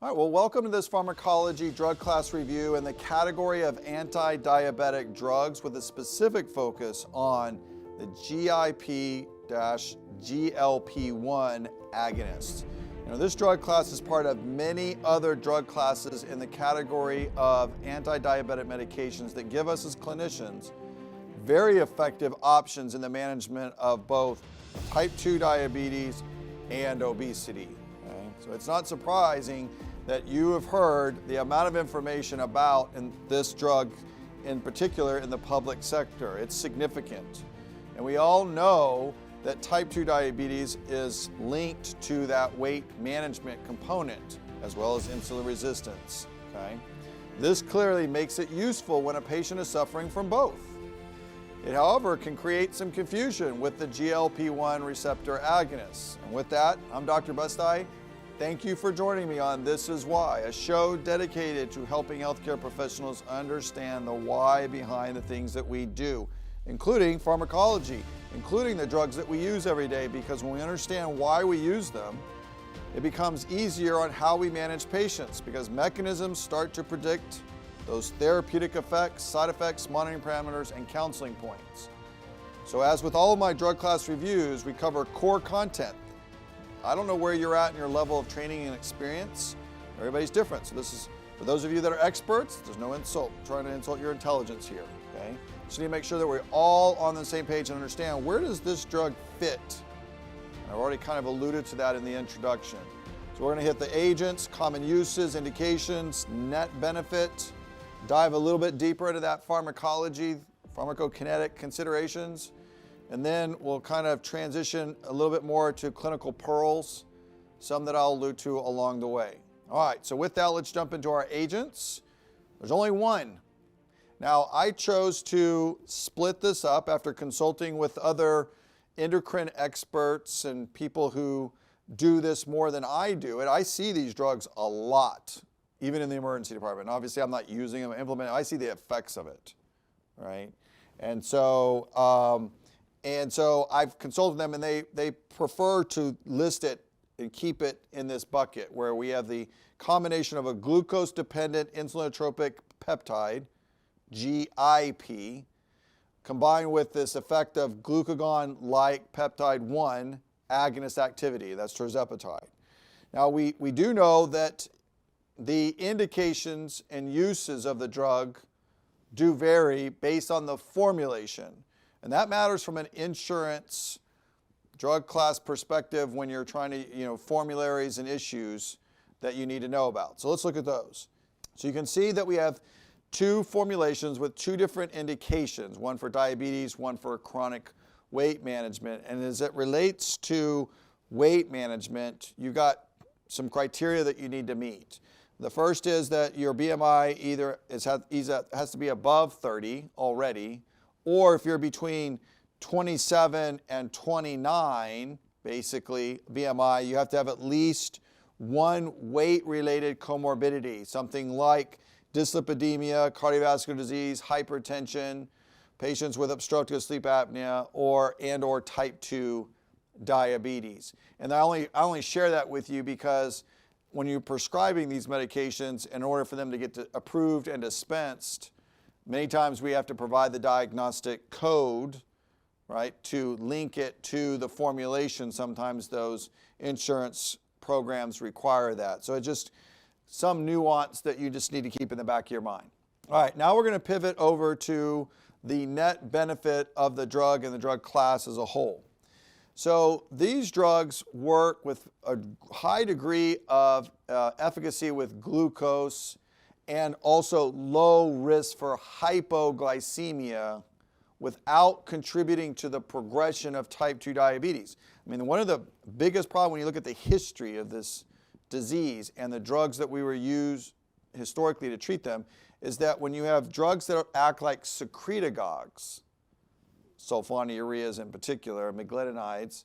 All right, well, welcome to this pharmacology drug class review in the category of anti-diabetic drugs with a specific focus on the GIP-GLP-1 agonists. This drug class is part of many other drug classes in the category of anti-diabetic medications that give us as clinicians very effective options in the management of both type 2 diabetes and obesity. Okay? So it's not surprising that you have heard the amount of information about this drug in particular in the public sector. It's significant. And we all know that type 2 diabetes is linked to that weight management component as well as insulin resistance. Okay? This clearly makes it useful when a patient is suffering from both. It, however, can create some confusion with the GLP-1 receptor agonists. And with that, I'm Dr. Busti. Thank you for joining me on This Is Why, a show dedicated to helping healthcare professionals understand the why behind the things that we do, including pharmacology, including the drugs that we use every day, because when we understand why we use them, it becomes easier on how we manage patients, because mechanisms start to predict those therapeutic effects, side effects, monitoring parameters, and counseling points. So as with all of my drug class reviews, we cover core content. I don't know where you're at in your level of training and experience. Everybody's different. So this is, for those of you that are experts, there's no insult, I'm trying to insult your intelligence here, okay? Just need to make sure that we're all on the same page and understand, where does this drug fit? And I've already kind of alluded to that in the introduction. So we're gonna hit the agents, common uses, indications, net benefit, dive a little bit deeper into that pharmacology, pharmacokinetic considerations, and then we'll kind of transition a little bit more to clinical pearls, some that I'll allude to along the way. All right, so with that, let's jump into our agents. There's only one. Now, I chose to split this up after consulting with other endocrine experts and people who do this more than I do. And I see these drugs a lot, even in the emergency department. Obviously, I'm not using them, implementing. I see the effects of it, right? And so I've consulted them, and they prefer to list it and keep it in this bucket where we have the combination of a glucose-dependent insulinotropic peptide, GIP, combined with this effect of glucagon-like peptide 1 agonist activity, that's tirzepatide. Now, we do know that the indications and uses of the drug do vary based on the formulation. And that matters from an insurance drug class perspective when you're trying to, formularies and issues that you need to know about. So let's look at those. So you can see that we have two formulations with two different indications, one for diabetes, one for chronic weight management. And as it relates to weight management, you've got some criteria that you need to meet. The first is that your BMI either has to be above 30 already, or if you're between 27 and 29, basically, BMI, you have to have at least one weight-related comorbidity, something like dyslipidemia, cardiovascular disease, hypertension, patients with obstructive sleep apnea, or type 2 diabetes. And I only share that with you because when you're prescribing these medications, in order for them to get approved and dispensed, many times we have to provide the diagnostic code, right, to link it to the formulation. Sometimes those insurance programs require that. So it's just some nuance that you just need to keep in the back of your mind. All right, now we're going to pivot over to the net benefit of the drug and the drug class as a whole. So these drugs work with a high degree of efficacy with glucose and also low risk for hypoglycemia without contributing to the progression of type 2 diabetes. I mean, one of the biggest problems when you look at the history of this disease and the drugs that we were used historically to treat them is that when you have drugs that act like secretagogues, sulfonylureas in particular, meglitinides,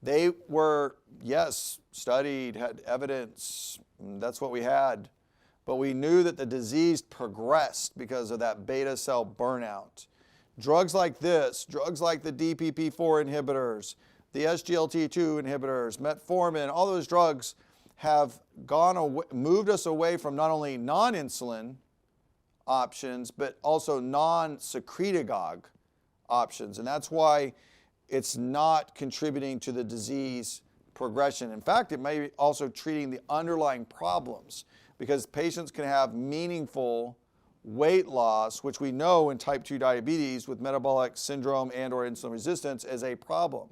they were, yes, studied, had evidence, that's what we had. But we knew that the disease progressed because of that beta cell burnout. Drugs like this, drugs like the DPP-4 inhibitors, the SGLT2 inhibitors, metformin, all those drugs have moved us away from not only non-insulin options, but also non-secretagogue options. And that's why it's not contributing to the disease progression. In fact, it may be also treating the underlying problems, because patients can have meaningful weight loss, which we know in type 2 diabetes with metabolic syndrome and or insulin resistance is a problem.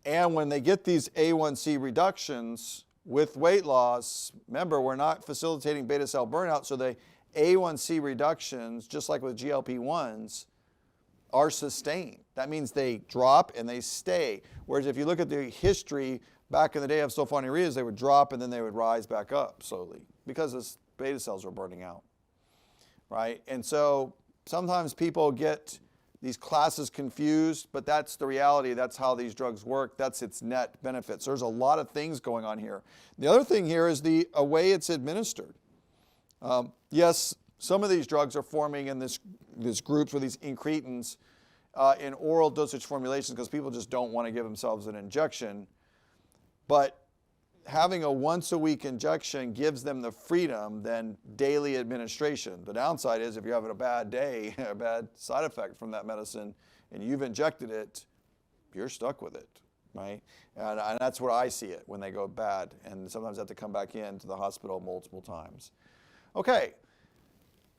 And when they get these A1C reductions with weight loss, remember, we're not facilitating beta cell burnout, so the A1C reductions, just like with GLP-1s, are sustained. That means they drop and they stay. Whereas if you look at the history back in the day of sulfonylureas, they would drop and then they would rise back up slowly because the beta cells were burning out, right? And so sometimes people get these classes confused, but that's the reality. That's how these drugs work. That's its net benefits. There's a lot of things going on here. The other thing here is the way it's administered. Yes, some of these drugs are forming in this groups with these incretins in oral dosage formulations because people just don't want to give themselves an injection. But having a once-a-week injection gives them the freedom than daily administration. The downside is if you're having a bad day, a bad side effect from that medicine, and you've injected it, you're stuck with it, right? And that's where I see it when they go bad, and sometimes have to come back into the hospital multiple times. Okay,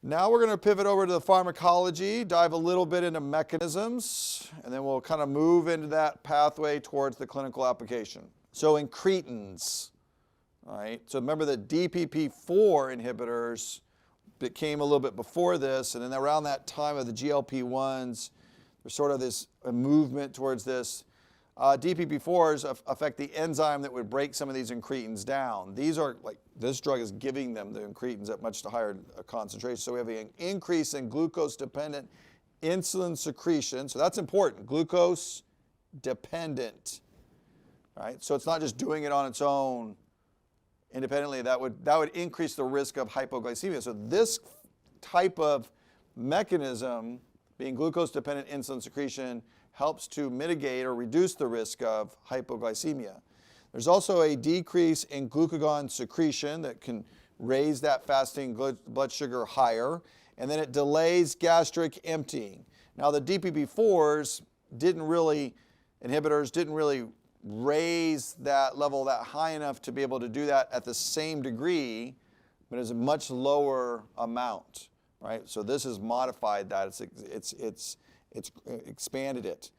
now we're going to pivot over to the pharmacology, dive a little bit into mechanisms, and then we'll kind of move into that pathway towards the clinical application. So incretins, all right? So remember the DPP-4 inhibitors that came a little bit before this, and then around that time of the GLP-1s, there's sort of this movement towards this. DPP-4s affect the enzyme that would break some of these incretins down. These are like, this drug is giving them the incretins at much higher concentration. So we have an increase in glucose-dependent insulin secretion. So that's important, glucose-dependent. Right? So it's not just doing it on its own independently. That would increase the risk of hypoglycemia. So this type of mechanism, being glucose-dependent insulin secretion, helps to mitigate or reduce the risk of hypoglycemia. There's also a decrease in glucagon secretion that can raise that fasting blood sugar higher, and then it delays gastric emptying. Now the DPP-4s inhibitors didn't really raise that level that high enough to be able to do that at the same degree, but it's a much lower amount, right? So this has modified that. It's expanded it.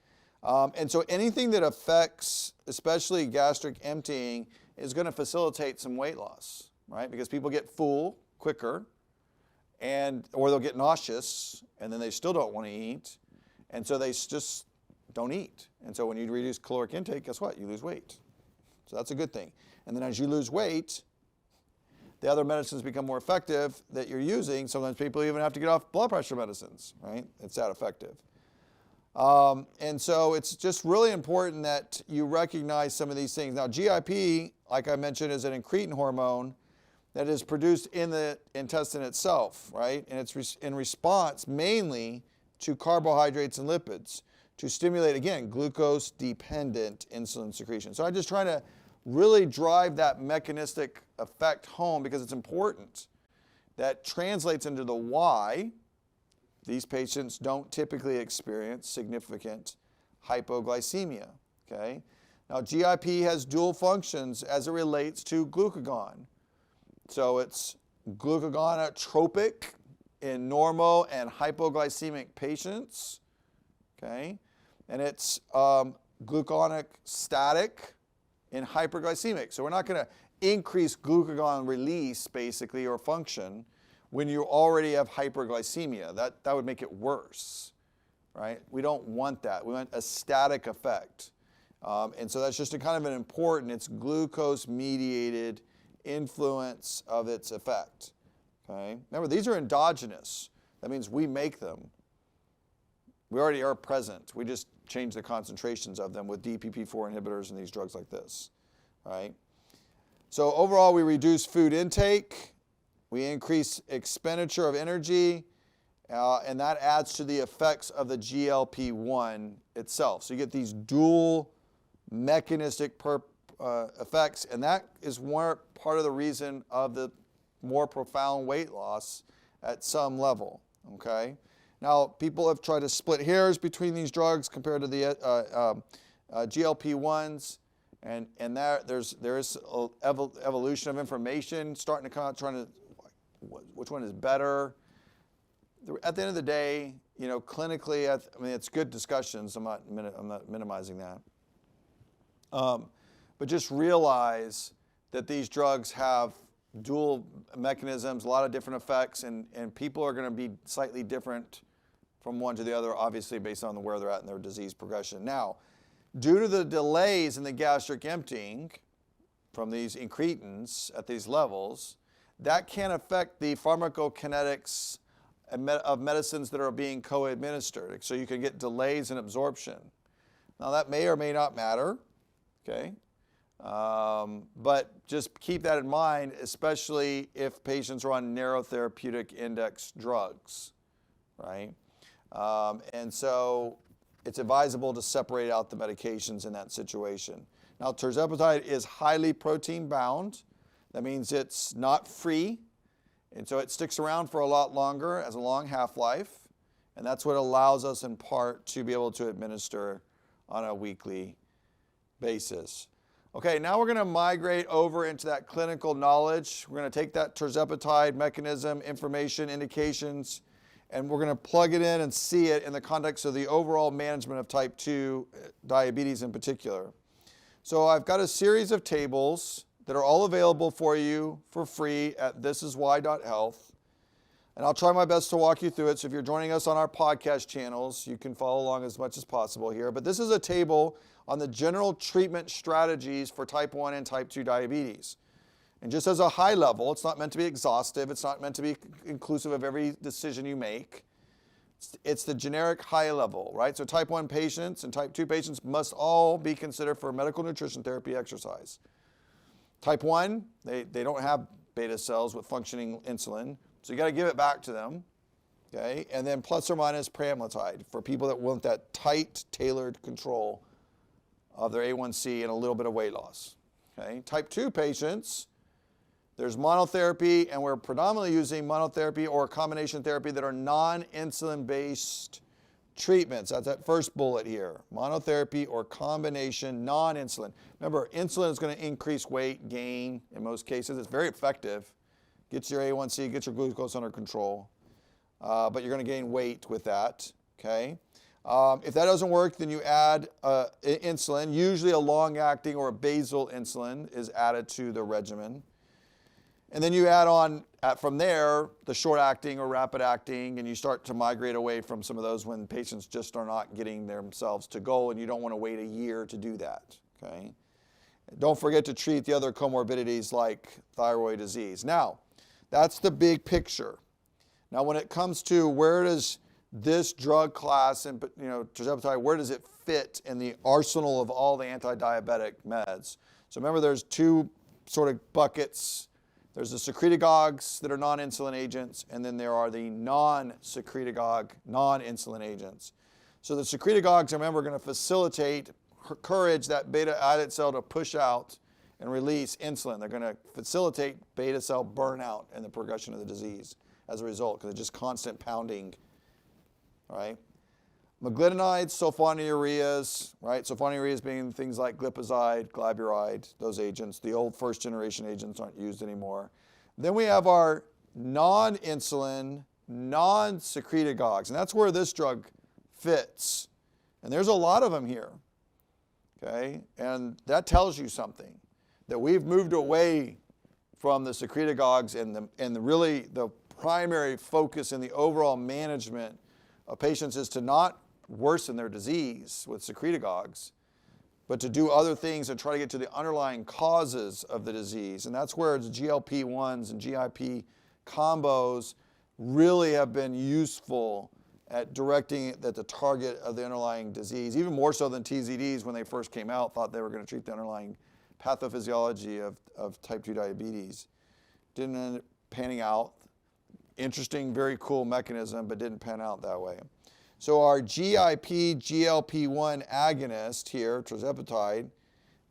And so anything that affects, especially gastric emptying, is going to facilitate some weight loss, right? Because people get full quicker, or they'll get nauseous, and then they still don't want to eat, and so they just don't eat. And so when you reduce caloric intake, guess what? You lose weight. So that's a good thing. And then as you lose weight, the other medicines become more effective that you're using. Sometimes people even have to get off blood pressure medicines, right? It's that effective. And so it's just really important that you recognize some of these things. Now, GIP, like I mentioned, is an incretin hormone that is produced in the intestine itself, right? And it's in response mainly to carbohydrates and lipids to stimulate, again, glucose-dependent insulin secretion. So I'm just trying to really drive that mechanistic effect home because it's important. That translates into the why these patients don't typically experience significant hypoglycemia, okay? Now, GIP has dual functions as it relates to glucagon. So it's glucagonotropic in normal and hypoglycemic patients, okay? And it's gluconic static in hyperglycemic. So we're not going to increase glucagon release, basically, or function when you already have hyperglycemia. That would make it worse, right? We don't want that. We want a static effect. And so that's just a kind of an important, it's glucose-mediated influence of its effect, okay? Remember, these are endogenous. That means we make them. We already are present. We just change the concentrations of them with DPP-4 inhibitors and these drugs like this, right? So overall, we reduce food intake, we increase expenditure of energy, and that adds to the effects of the GLP-1 itself. So you get these dual mechanistic effects, and that is part of the reason of the more profound weight loss at some level, okay? Now, people have tried to split hairs between these drugs compared to the GLP-1s, and there is evolution of information starting to come out, trying to, which one is better. At the end of the day, you know, clinically, I mean, it's good discussions. I'm not minimizing that. But just realize that these drugs have dual mechanisms, a lot of different effects, and people are going to be slightly different from one to the other, obviously based on where they're at in their disease progression. Now, due to the delays in the gastric emptying from these incretins at these levels, that can affect the pharmacokinetics of medicines that are being co-administered. So you can get delays in absorption. Now that may or may not matter, okay? But just keep that in mind, especially if patients are on narrow therapeutic index drugs, right? And so it's advisable to separate out the medications in that situation. Now, tirzepatide is highly protein bound. That means it's not free, and so it sticks around for a lot longer, has a long half-life, and that's what allows us in part to be able to administer on a weekly basis. Okay, now we're going to migrate over into that clinical knowledge. We're going to take that tirzepatide mechanism, information, indications, and we're going to plug it in and see it in the context of the overall management of type 2 diabetes in particular. So I've got a series of tables that are all available for you for free at thisiswhy.health. And I'll try my best to walk you through it. So if you're joining us on our podcast channels, you can follow along as much as possible here. But this is a table on the general treatment strategies for type 1 and type 2 diabetes. And just as a high level, it's not meant to be exhaustive. It's not meant to be inclusive of every decision you make. It's the generic high level, right? So type 1 patients and type 2 patients must all be considered for medical nutrition therapy exercise. Type 1, they don't have beta cells with functioning insulin, so you got to give it back to them, okay? And then plus or minus pramlintide for people that want that tight, tailored control of their A1C and a little bit of weight loss, okay? Type 2 patients, there's monotherapy, and we're predominantly using monotherapy or combination therapy that are non-insulin based treatments. That's that first bullet here. Monotherapy or combination non-insulin. Remember, insulin is going to increase weight gain in most cases. It's very effective. Gets your A1C, gets your glucose under control. But you're going to gain weight with that, okay? If that doesn't work, then you add insulin. Usually a long-acting or a basal insulin is added to the regimen. And then you add on, from there, the short-acting or rapid-acting, and you start to migrate away from some of those when patients just are not getting themselves to goal, and you don't want to wait a year to do that, okay? Don't forget to treat the other comorbidities like thyroid disease. Now, that's the big picture. Now, when it comes to where does this drug class, and tirzepatide, where does it fit in the arsenal of all the anti-diabetic meds? So remember, there's two sort of buckets. There's the secretagogues that are non-insulin agents, and then there are the non-secretagogue, non-insulin agents. So the secretagogues, remember, are going to facilitate, encourage that beta islet cell to push out and release insulin. They're going to facilitate beta cell burnout and the progression of the disease as a result, because it's just constant pounding, all right? Meglitinides, sulfonylureas, right? Sulfonylureas being things like glipizide, glyburide, those agents. The old first generation agents aren't used anymore. Then we have our non-insulin, non-secretagogues, and that's where this drug fits. And there's a lot of them here, okay? And that tells you something, that we've moved away from the secretagogues, and really the primary focus in the overall management of patients is to not worsen their disease with secretagogues, but to do other things and try to get to the underlying causes of the disease. And that's where the GLP-1s and GIP combos really have been useful at directing it at the target of the underlying disease, even more so than TZDs when they first came out, thought they were going to treat the underlying pathophysiology of type 2 diabetes. Didn't end up panning out. Interesting, very cool mechanism, but didn't pan out that way. So our GIP GLP-1 agonist here, tirzepatide,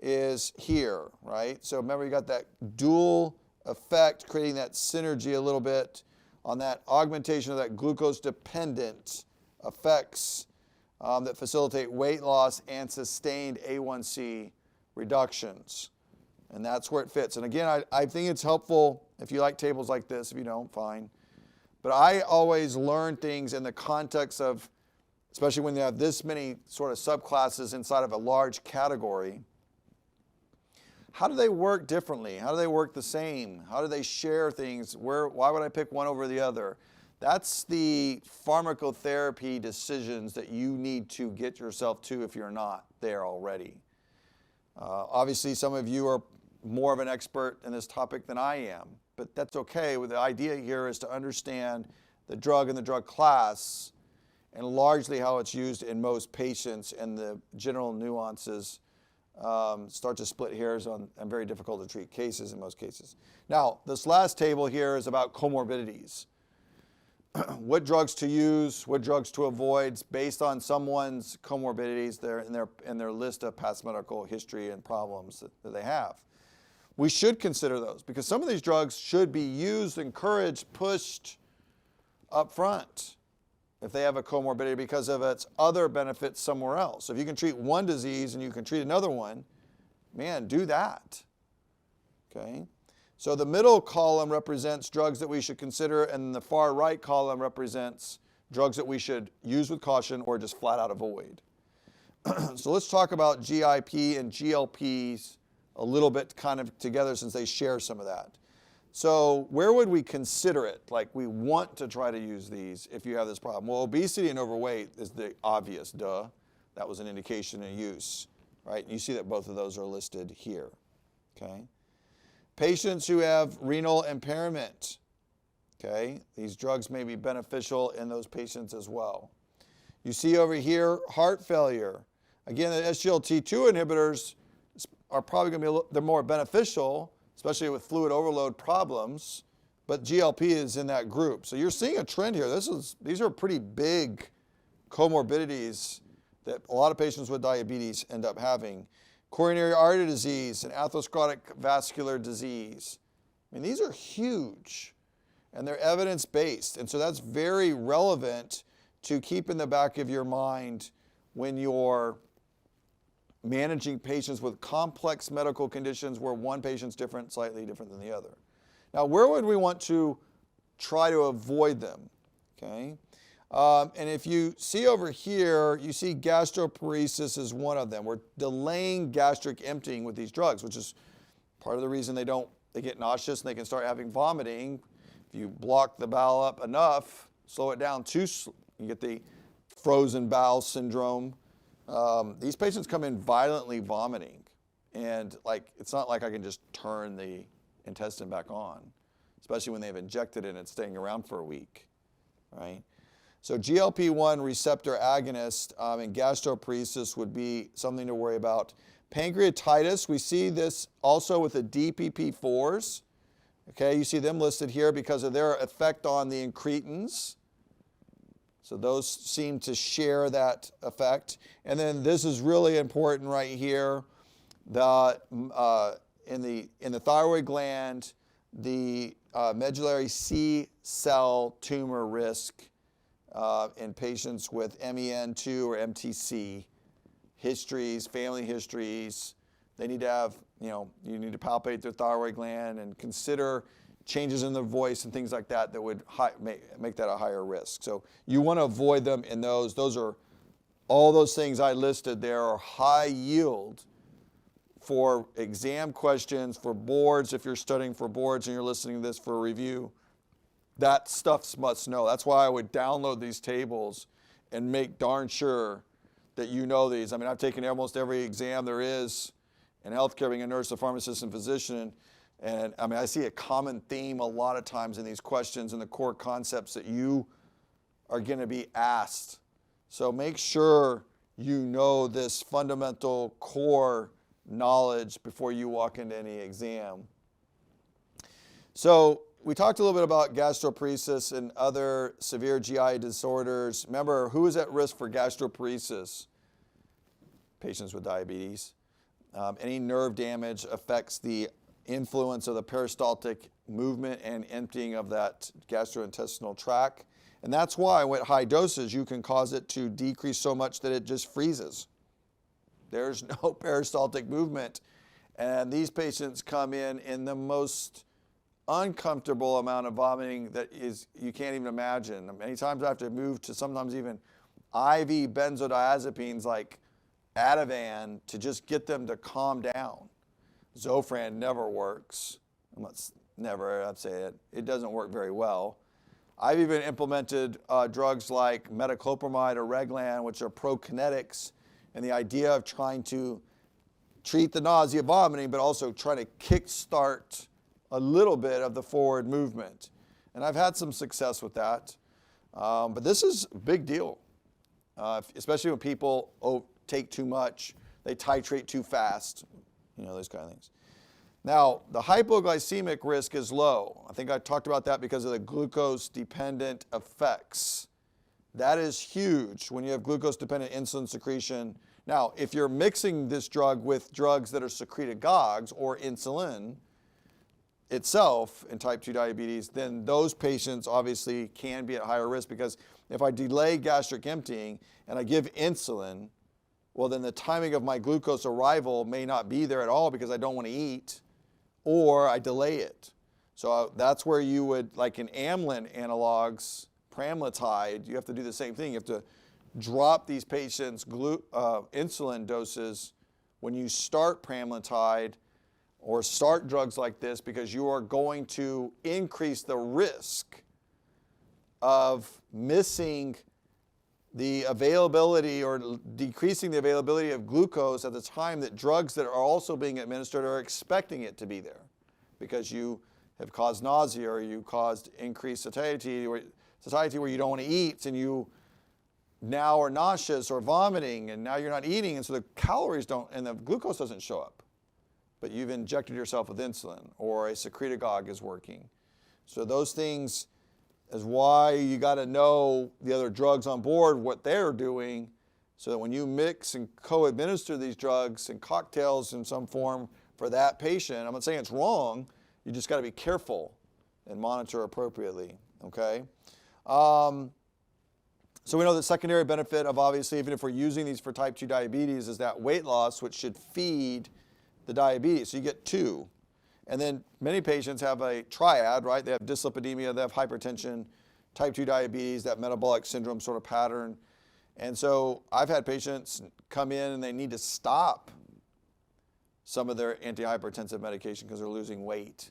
is here, right? So remember, you got that dual effect, creating that synergy a little bit on that augmentation of that glucose-dependent effects that facilitate weight loss and sustained A1C reductions. And that's where it fits. And again, I think it's helpful if you like tables like this. If you don't, fine. But I always learn things in the context of, especially when you have this many sort of subclasses inside of a large category, how do they work differently? How do they work the same? How do they share things? Why would I pick one over the other? That's the pharmacotherapy decisions that you need to get yourself to if you're not there already. Obviously, some of you are more of an expert in this topic than I am, but that's okay. The idea here is to understand the drug and the drug class and largely how it's used in most patients, and the general nuances start to split hairs on very difficult to treat cases in most cases. Now, this last table here is about comorbidities. What drugs to use, what drugs to avoid based on someone's comorbidities in their list of past medical history and problems that they have. We should consider those because some of these drugs should be used, encouraged, pushed up front if they have a comorbidity because of its other benefits somewhere else. So if you can treat one disease and you can treat another one, man, do that. Okay? So the middle column represents drugs that we should consider, and the far right column represents drugs that we should use with caution or just flat out avoid. So let's talk about GIP and GLPs a little bit kind of together since they share some of that. So where would we consider it? Like, we want to try to use these if you have this problem. Well, obesity and overweight is the obvious, duh. That was an indication of use, right? You see that both of those are listed here, okay? Patients who have renal impairment, okay? These drugs may be beneficial in those patients as well. You see over here, heart failure. Again, the SGLT2 inhibitors are probably going to be they're more beneficial, especially with fluid overload problems, but GLP is in that group. So you're seeing a trend here. These are pretty big comorbidities that a lot of patients with diabetes end up having. Coronary artery disease and atherosclerotic vascular disease. I mean, these are huge, and they're evidence-based, and so that's very relevant to keep in the back of your mind when you're managing patients with complex medical conditions where one patient's slightly different than the other. Now, where would we want to try to avoid them? Okay, and if you see over here, you see gastroparesis is one of them. We're delaying gastric emptying with these drugs, which is part of the reason they get nauseous and they can start having vomiting. If you block the bowel up enough, slow it down you get the frozen bowel syndrome. These patients come in violently vomiting, and it's not like I can just turn the intestine back on, especially when they've injected it and it's staying around for a week, right? So GLP-1 receptor agonist and gastroparesis would be something to worry about. Pancreatitis, we see this also with the DPP-4s. Okay, you see them listed here because of their effect on the incretins. So those seem to share that effect. And then this is really important right here. In the thyroid gland, the medullary C cell tumor risk in patients with MEN2 or MTC histories, family histories. They need to have, you need to palpate their thyroid gland and consider changes in their voice and things like that that would make that a higher risk. So you want to avoid them in those. Those are all those things I listed there are high yield for exam questions, for boards, if you're studying for boards and you're listening to this for a review. That stuff's must know. That's why I would download these tables and make darn sure that you know these. I mean, I've taken almost every exam there is in healthcare, being a nurse, a pharmacist, and physician. And I mean, I see a common theme a lot of times in these questions and the core concepts that you are going to be asked. So make sure you know this fundamental core knowledge before you walk into any exam. So we talked a little bit about gastroparesis and other severe GI disorders. Remember, who is at risk for gastroparesis? Patients with diabetes. Any nerve damage affects the influence of the peristaltic movement and emptying of that gastrointestinal tract. And that's why at high doses you can cause it to decrease so much that it just freezes. There's no peristaltic movement. And these patients come in the most uncomfortable amount of vomiting that is you can't even imagine. Many times I have to move to sometimes even IV benzodiazepines like Ativan to just get them to calm down. Zofran never works. I'd say it doesn't work very well. I've even implemented drugs like metoclopramide or Reglan, which are prokinetics, and the idea of trying to treat the nausea, vomiting, but also trying to kickstart a little bit of the forward movement. And I've had some success with that. But this is a big deal, especially when people take too much, they titrate too fast, those kind of things. Now, the hypoglycemic risk is low. I think I talked about that because of the glucose-dependent effects. That is huge when you have glucose-dependent insulin secretion. Now, if you're mixing this drug with drugs that are secretagogues or insulin itself in type 2 diabetes, then those patients obviously can be at higher risk, because if I delay gastric emptying and I give insulin, well, then the timing of my glucose arrival may not be there at all because I don't want to eat, or I delay it. So that's where you would, like in amylin analogs, pramlintide, you have to do the same thing. You have to drop these patients' insulin doses when you start pramlintide or start drugs like this, because you are going to increase the risk of missing the availability or decreasing the availability of glucose at the time that drugs that are also being administered are expecting it to be there, because you have caused nausea or you caused increased satiety where you don't want to eat, and you now are nauseous or vomiting, and now you're not eating, and so the calories don't, and the glucose doesn't show up. But you've injected yourself with insulin, or a secretagogue is working. So those things is why you got to know the other drugs on board, what they're doing, so that when you mix and co-administer these drugs and cocktails in some form for that patient, I'm not saying it's wrong, you just got to be careful and monitor appropriately, okay? So we know the secondary benefit of, obviously, even if we're using these for type 2 diabetes, is that weight loss, which should feed the diabetes. So you get two. And then many patients have a triad, right? They have dyslipidemia, they have hypertension, type 2 diabetes, that metabolic syndrome sort of pattern. And so I've had patients come in and they need to stop some of their antihypertensive medication because they're losing weight.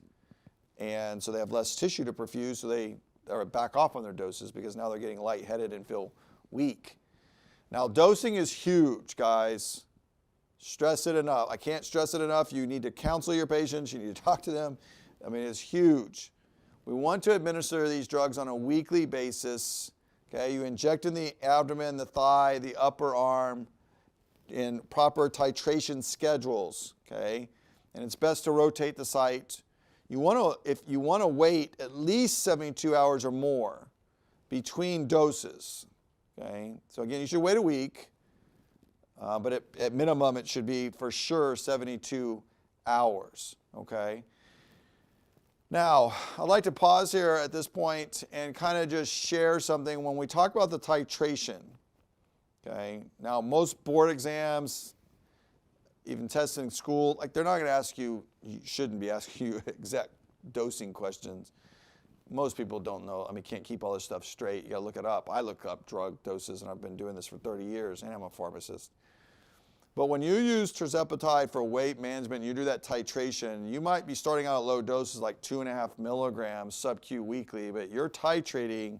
And so they have less tissue to perfuse, so they are back off on their doses because now they're getting lightheaded and feel weak. Now, dosing is huge, guys. Stress it enough. I can't stress it enough. You need to counsel your patients. You need to talk to them. I mean, it's huge. We want to administer these drugs on a weekly basis. Okay, you inject in the abdomen, the thigh, the upper arm in proper titration schedules. Okay, and it's best to rotate the site. If you want to wait at least 72 hours or more between doses. Okay, so again, you should wait a week. But at minimum, it should be for sure 72 hours, okay? Now, I'd like to pause here at this point and kind of just share something when we talk about the titration, okay? Now, most board exams, even tests in school, like they're not going to ask you shouldn't be asking you exact dosing questions. Most people don't know, can't keep all this stuff straight. You got to look it up. I look up drug doses, and I've been doing this for 30 years, and I'm a pharmacist. But when you use tirzepatide for weight management, you do that titration, you might be starting out at low doses like 2.5 milligrams sub-Q weekly, but you're titrating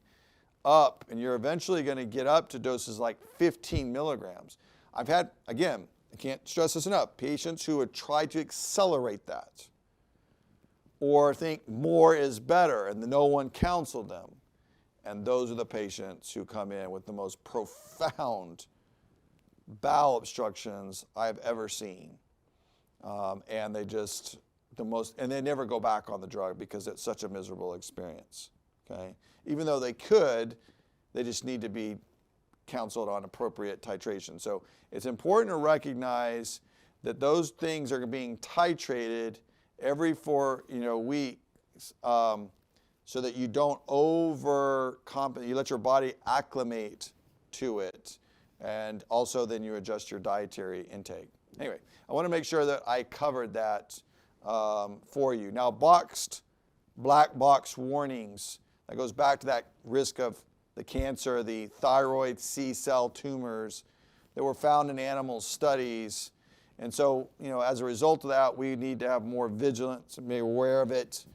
up, and you're eventually going to get up to doses like 15 milligrams. I've had, again, I can't stress this enough, patients who would try to accelerate that or think more is better, and no one counseled them. And those are the patients who come in with the most profound bowel obstructions I've ever seen. And they never go back on the drug because it's such a miserable experience, okay? Even though they could, they just need to be counseled on appropriate titration. So it's important to recognize that those things are being titrated every 4 weeks, so that you don't overcompensate. You let your body acclimate to it, and also then you adjust your dietary intake. Anyway, I want to make sure that I covered that for you. Now, black box warnings. That goes back to that risk of the cancer, the thyroid C-cell tumors that were found in animal studies. And so, as a result of that, we need to have more vigilance and be aware of it,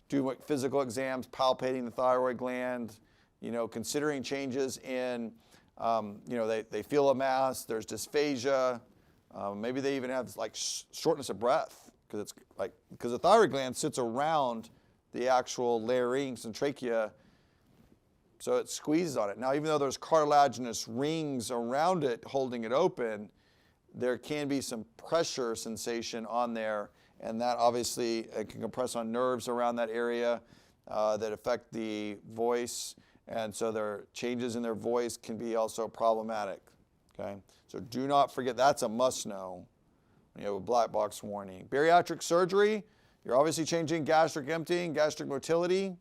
do physical exams, palpating the thyroid gland, considering changes in, they feel a mass, there's dysphagia, maybe they even have like shortness of breath, because the thyroid gland sits around the actual larynx and trachea, so it squeezes on it. Now, even though there's cartilaginous rings around it holding it open, there can be some pressure sensation on there, and that obviously can compress on nerves around that area that affect the voice, and so their changes in their voice can be also problematic. Okay, so do not forget, that's a must know when you have a black box warning. Bariatric surgery, you're obviously changing gastric emptying, gastric motility.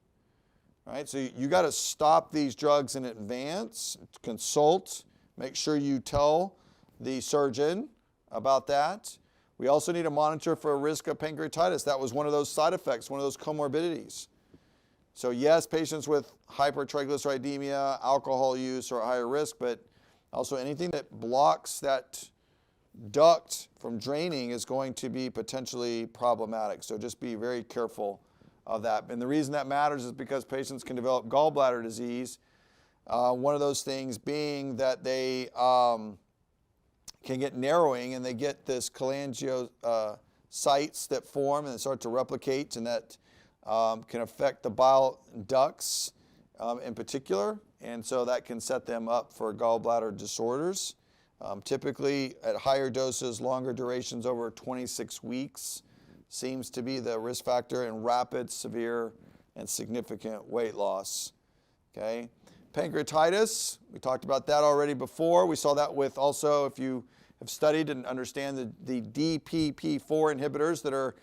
Right, so you got to stop these drugs in advance, consult, make sure you tell the surgeon about that. We also need to monitor for a risk of pancreatitis. That was one of those side effects, one of those comorbidities. So yes, patients with hypertriglyceridemia, alcohol use are at higher risk, but also anything that blocks that duct from draining is going to be potentially problematic. So just be very careful of that. And the reason that matters is because patients can develop gallbladder disease. One of those things being that they can get narrowing, and they get this cholangiocytes that form and start to replicate, and that can affect the bile ducts in particular, and so that can set them up for gallbladder disorders. Typically at higher doses, longer durations over 26 weeks seems to be the risk factor in rapid, severe, and significant weight loss. Okay. Pancreatitis, we talked about that already before. We saw that with also, if you have studied and understand the DPP-4 inhibitors that are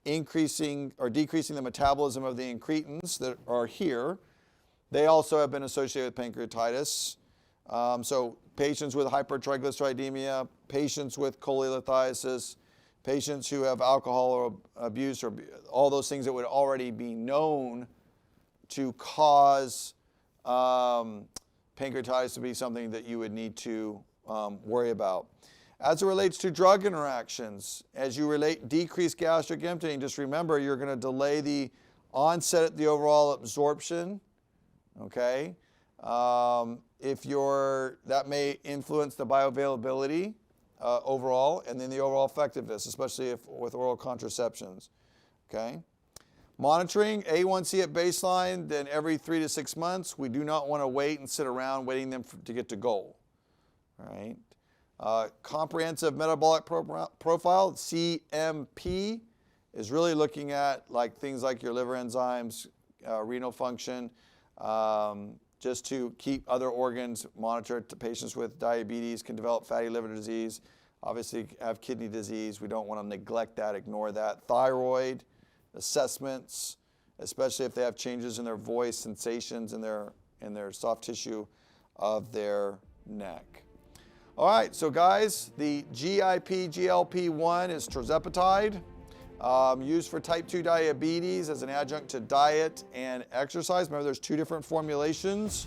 increasing or decreasing the metabolism of the incretins that are here, they also have been associated with pancreatitis. So patients with hypertriglyceridemia, patients with cholelithiasis, patients who have alcohol abuse, or all those things that would already be known to cause pancreatitis to be something that you would need to worry about. As it relates to drug interactions, as you relate decreased gastric emptying, just remember you're going to delay the onset of the overall absorption. Okay, that may influence the bioavailability overall, and then the overall effectiveness, especially with oral contraceptions. Okay. Monitoring A1C at baseline, then every 3 to 6 months. We do not want to wait and sit around waiting them to get to goal. All right. Comprehensive metabolic profile, CMP, is really looking at things like your liver enzymes, renal function, just to keep other organs monitored. Patients with diabetes can develop fatty liver disease, obviously have kidney disease. We don't want to neglect that, ignore that. Thyroid assessments, especially if they have changes in their voice, sensations in their soft tissue of their neck. All right, so guys, the GIP GLP-1 is tirzepatide, used for type 2 diabetes as an adjunct to diet and exercise. Remember, there's 2 different formulations,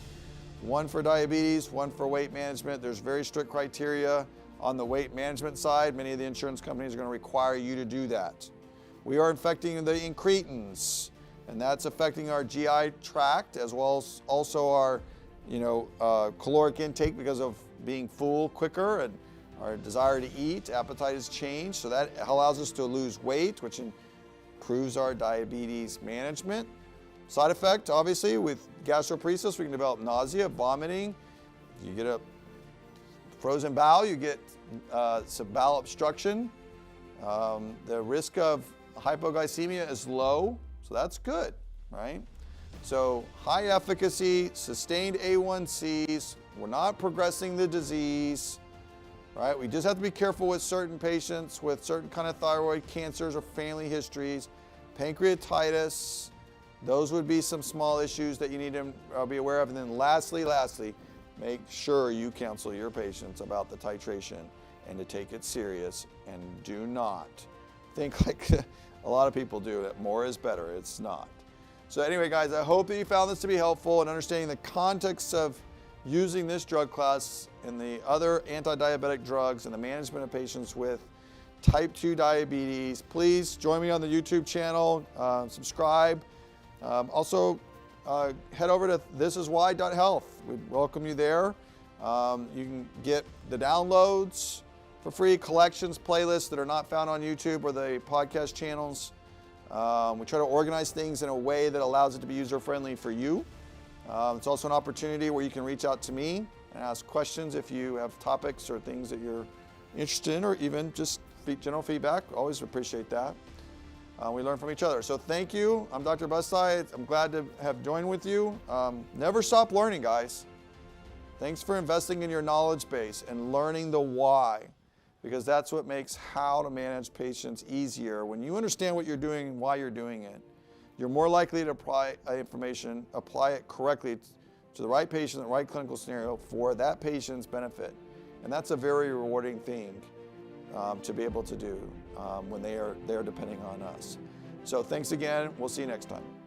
one for diabetes, one for weight management. There's very strict criteria on the weight management side. Many of the insurance companies are going to require you to do that. We are infecting the incretins, and that's affecting our GI tract as well as also our, caloric intake because of being full quicker and our desire to eat. Appetite has changed, so that allows us to lose weight, which improves our diabetes management. Side effect, obviously, with gastroparesis, we can develop nausea, vomiting. If you get a frozen bowel, you get some bowel obstruction. The risk of hypoglycemia is low, so that's good, right? So high efficacy, sustained A1Cs, we're not progressing the disease, right? We just have to be careful with certain patients with certain kind of thyroid cancers or family histories. Pancreatitis, those would be some small issues that you need to be aware of. And then lastly, make sure you counsel your patients about the titration and to take it serious, and do not think like a lot of people do that more is better. It's not. So anyway, guys, I hope that you found this to be helpful in understanding the context of using this drug class and the other anti-diabetic drugs and the management of patients with type 2 diabetes. Please join me on the YouTube channel, subscribe. Also, head over to thisiswhy.health. We welcome you there. You can get the downloads for free, collections, playlists that are not found on YouTube or the podcast channels. We try to organize things in a way that allows it to be user-friendly for you. It's also an opportunity where you can reach out to me and ask questions if you have topics or things that you're interested in, or even just general feedback. Always appreciate that. We learn from each other. So thank you. I'm Dr. Busti. I'm glad to have joined with you. Never stop learning, guys. Thanks for investing in your knowledge base and learning the why, because that's what makes how to manage patients easier. When you understand what you're doing and why you're doing it, you're more likely to apply information, apply it correctly to the right patient, the right clinical scenario for that patient's benefit. And that's a very rewarding thing to be able to do when they're depending on us. So thanks again. We'll see you next time.